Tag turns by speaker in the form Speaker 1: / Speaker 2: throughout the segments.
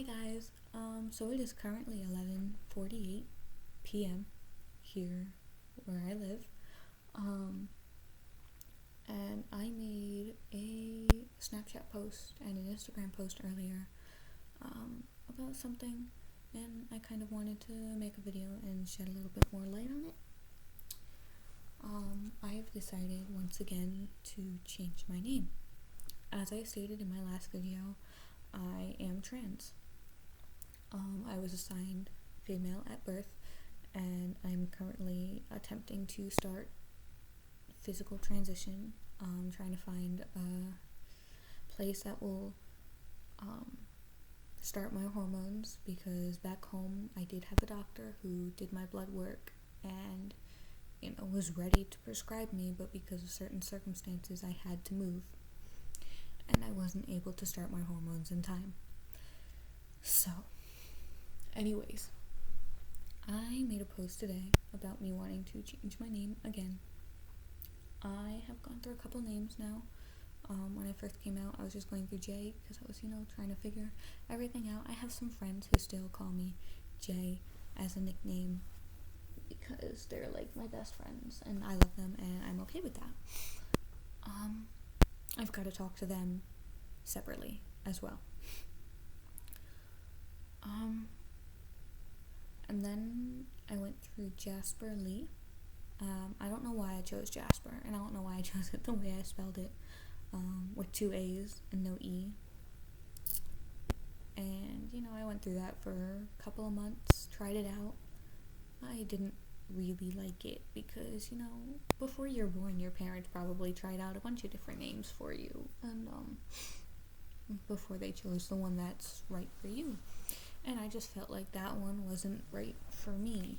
Speaker 1: Hi guys. So it is currently 11:48 p.m. here where I live. Um, and I made a Snapchat post and an Instagram post earlier about something, and I kind of wanted to make a video and shed a little bit more light on it. I have decided once again to change my name. As I stated in my last video, I am trans. I was assigned female at birth, and I'm currently attempting to start physical transition, trying to find a place that will start my hormones, because back home I did have a doctor who did my blood work and was ready to prescribe me, but because of certain circumstances I had to move and I wasn't able to start my hormones in time. So anyways, I made a post today about me wanting to change my name again. I have gone through a couple names now. When I first came out, I was just going through Jay because I was, trying to figure everything out. I have some friends who still call me Jay as a nickname because they're like my best friends and I love them and I'm okay with that. I've got to talk to them separately as well. And then I went through Jasper Lee. I don't know why I chose Jasper, and I don't know why I chose it the way I spelled it, with 2 A's and no E. And, I went through that for a couple of months, tried it out. I didn't really like it because, before you're born, your parents probably tried out a bunch of different names for you, and before they chose the one that's right for you. And I just felt like that one wasn't right for me.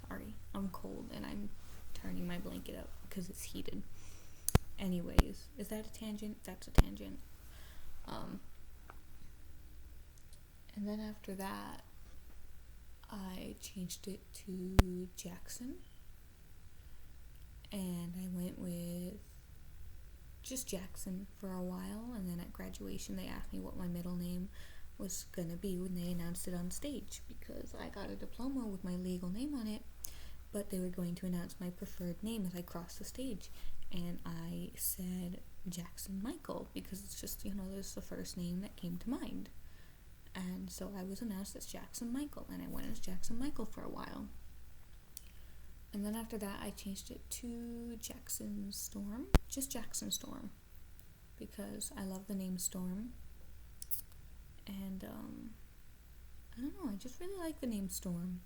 Speaker 1: Sorry, I'm cold and I'm turning my blanket up because it's heated. Anyways, is that a tangent? That's a tangent. And then after that, I changed it to Jackson. And I went with just Jackson for a while, and then at graduation they asked me what my middle name was gonna be when they announced it on stage, because I got a diploma with my legal name on it, but they were going to announce my preferred name as I crossed the stage, and I said Jackson Michael because it's just, this the first name that came to mind. And so I was announced as Jackson Michael, and I went as Jackson Michael for a while. And then after that, I changed it to Jackson Storm, just Jackson Storm, because I love the name Storm. And, I don't know, I just really like the name Storm.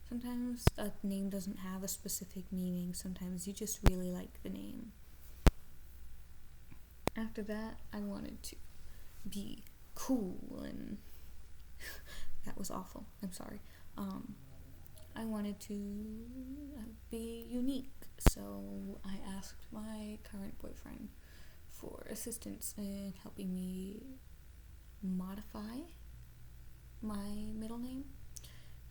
Speaker 1: Sometimes a name doesn't have a specific meaning. Sometimes you just really like the name. After that, I wanted to be cool, and that was awful. I'm sorry. I wanted to be unique, so I asked my current boyfriend for assistance in helping me modify my middle name,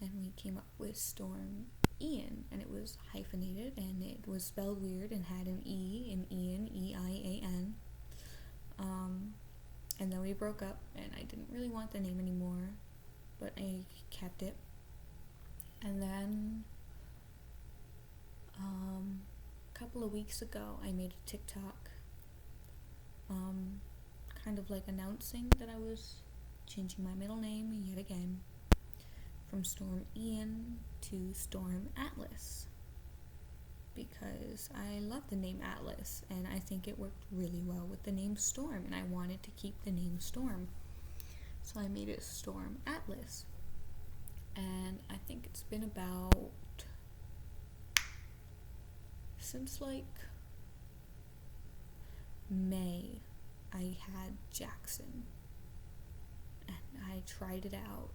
Speaker 1: and we came up with Storm Ian, and it was hyphenated, and it was spelled weird and had an E in Ian, E-I-A-N. And then we broke up, and I didn't really want the name anymore, but I kept it. And then a couple of weeks ago, I made a TikTok kind of like announcing that I was changing my middle name yet again from Storm Ian to Storm Atlas, because I love the name Atlas and I think it worked really well with the name Storm, and I wanted to keep the name Storm, so I made it Storm Atlas. And I think it's been about since like May I had Jackson, and I tried it out,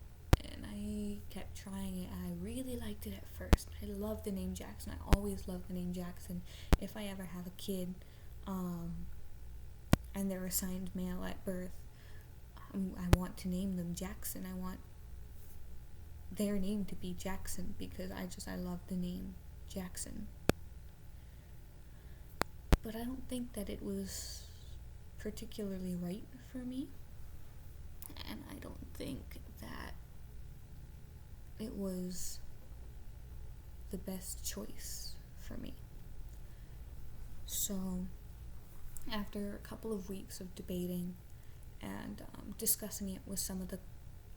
Speaker 1: and I kept trying it, and I really liked it at first. I love the name Jackson. I always loved the name Jackson. If I ever have a kid, and they're assigned male at birth, I want to name them Jackson. I want their name to be Jackson because I love the name Jackson. But I don't think that it was particularly right for me. and I don't think that it was the best choice for me. So, after a couple of weeks of debating and discussing it with some of the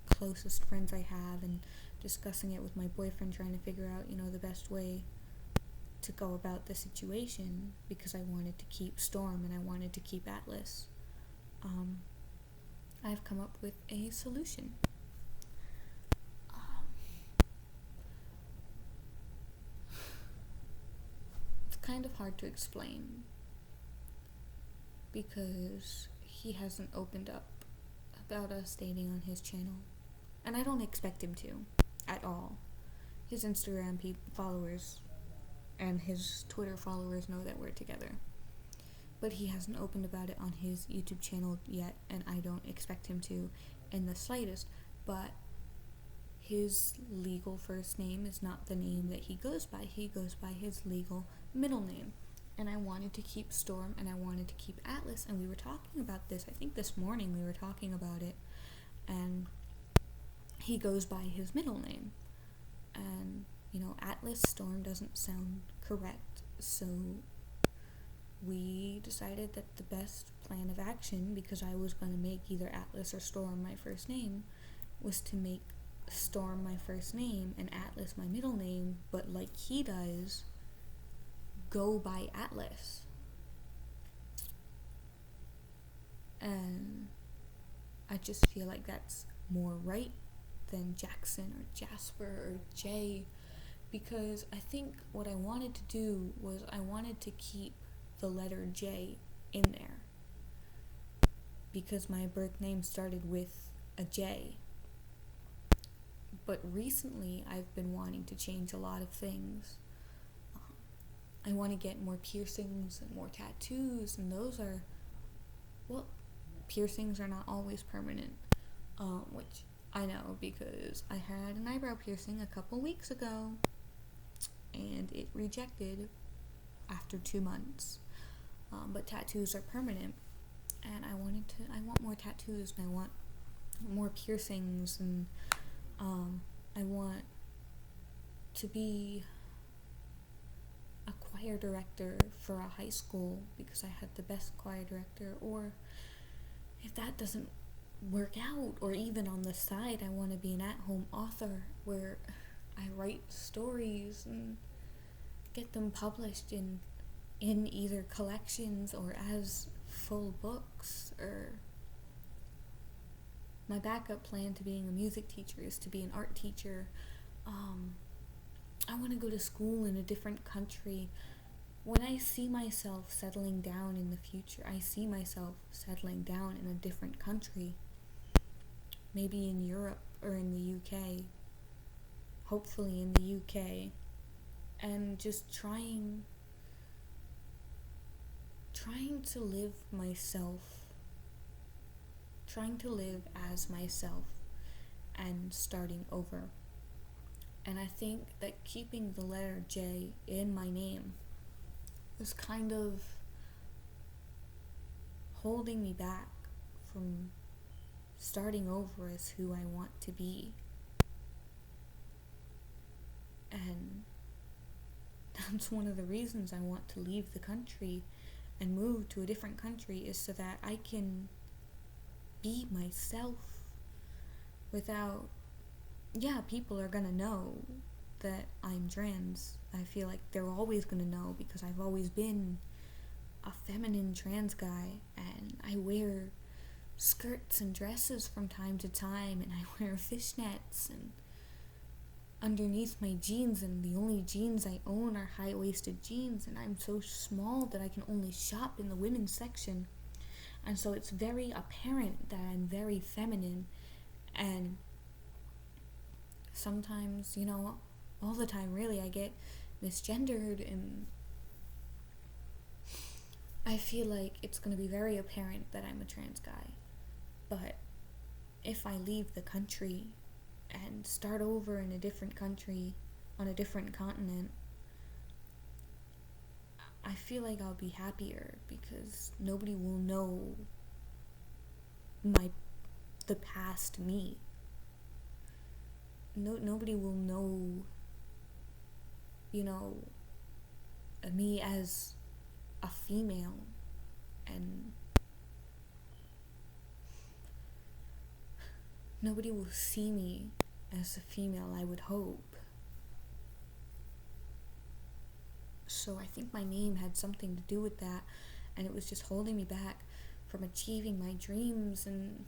Speaker 1: closest friends I have, and discussing it with my boyfriend, trying to figure out, the best way to go about the situation, because I wanted to keep Storm and I wanted to keep Atlas, I've come up with a solution. It's kind of hard to explain because he hasn't opened up about us dating on his channel, and I don't expect him to at all. His Instagram followers and his Twitter followers know that we're together, but he hasn't opened about it on his YouTube channel yet, and I don't expect him to in the slightest. But his legal first name is not the name that he goes by. He goes by his legal middle name. And I wanted to keep Storm and I wanted to keep Atlas, and we were talking about this. I think this morning we were talking about it, and he goes by his middle name. And, Atlas Storm doesn't sound correct, so we decided that the best plan of action, because I was going to make either Atlas or Storm my first name, was to make Storm my first name and Atlas my middle name, but like he does, go by Atlas. And I just feel like that's more right than Jackson or Jasper or Jay, because I think what I wanted to do was I wanted to keep the letter J in there, because my birth name started with a J. But recently I've been wanting to change a lot of things. I want to get more piercings and more tattoos, and those are, piercings are not always permanent, which I know because I had an eyebrow piercing a couple weeks ago, and it rejected after 2 months. But tattoos are permanent, and I want more tattoos, and I want more piercings, and I want to be a choir director for a high school because I had the best choir director. Or if that doesn't work out, or even on the side, I want to be an at-home author where I write stories and get them published in either collections or as full books. Or my backup plan to being a music teacher is to be an art teacher. I want to go to school in a different country. When I see myself settling down in the future, I see myself settling down in a different country. Maybe in Europe or in the UK. Hopefully in the UK. And just trying to live myself. Trying to live as myself and starting over. And I think that keeping the letter J in my name is kind of holding me back from starting over as who I want to be. And that's one of the reasons I want to leave the country and move to a different country, is so that I can be myself without, people are gonna know that I'm trans. I feel like they're always gonna know because I've always been a feminine trans guy, and I wear skirts and dresses from time to time, and I wear fishnets and underneath my jeans, and the only jeans I own are high-waisted jeans, and I'm so small that I can only shop in the women's section. And so it's very apparent that I'm very feminine, and sometimes, all the time really, I get misgendered, and I feel like it's going to be very apparent that I'm a trans guy. But if I leave the country and start over in a different country, on a different continent, I feel like I'll be happier because nobody will know my the past me. Nobody will know, me as a female, and nobody will see me as a female, I would hope. So I think my name had something to do with that, and it was just holding me back from achieving my dreams, and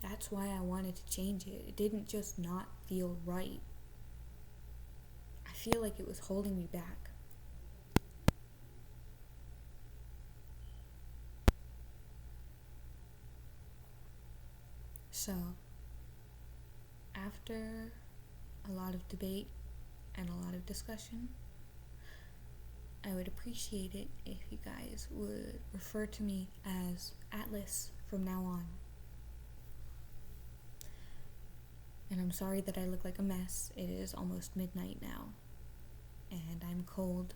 Speaker 1: that's why I wanted to change it. It didn't just not feel right. I feel like it was holding me back. So, after a lot of debate and a lot of discussion, I would appreciate it if you guys would refer to me as Atlas from now on. And I'm sorry that I look like a mess. It is almost midnight now, and I'm cold,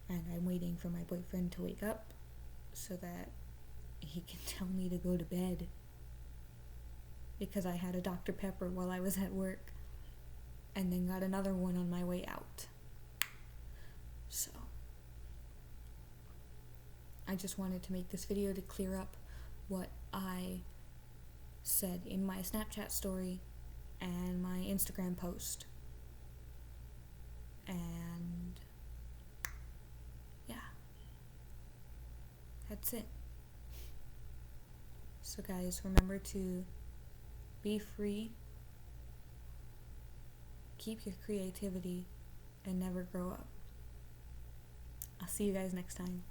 Speaker 1: and I'm waiting for my boyfriend to wake up so that he can tell me to go to bed, because I had a Dr. Pepper while I was at work, and then got another one on my way out. So, I just wanted to make this video to clear up what I said in my Snapchat story and my Instagram post. And yeah, that's it. So guys, remember to be free, keep your creativity, and never grow up. I'll see you guys next time.